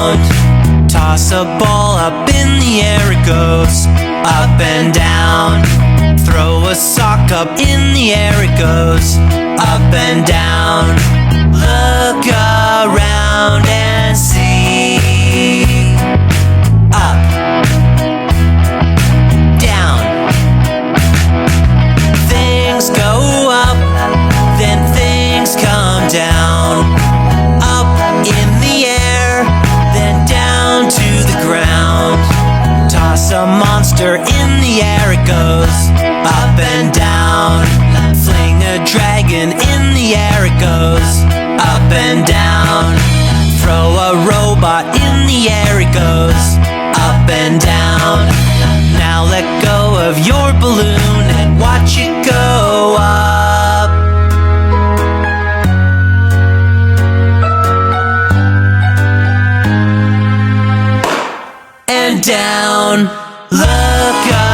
ground. Toss a ball up in the air, it goes up and down. Throw a sock up in the air, it goes up and down. Look around and see. Up, down. Things go up, then things come down. Up in the air, then down to the ground. Toss a monster in the air, it goes up and down. Fling a dragon in the air, it goes up and down. Throw a robot in the air, it goes up and down. Now let go of your balloon and watch it go up and down. Look up.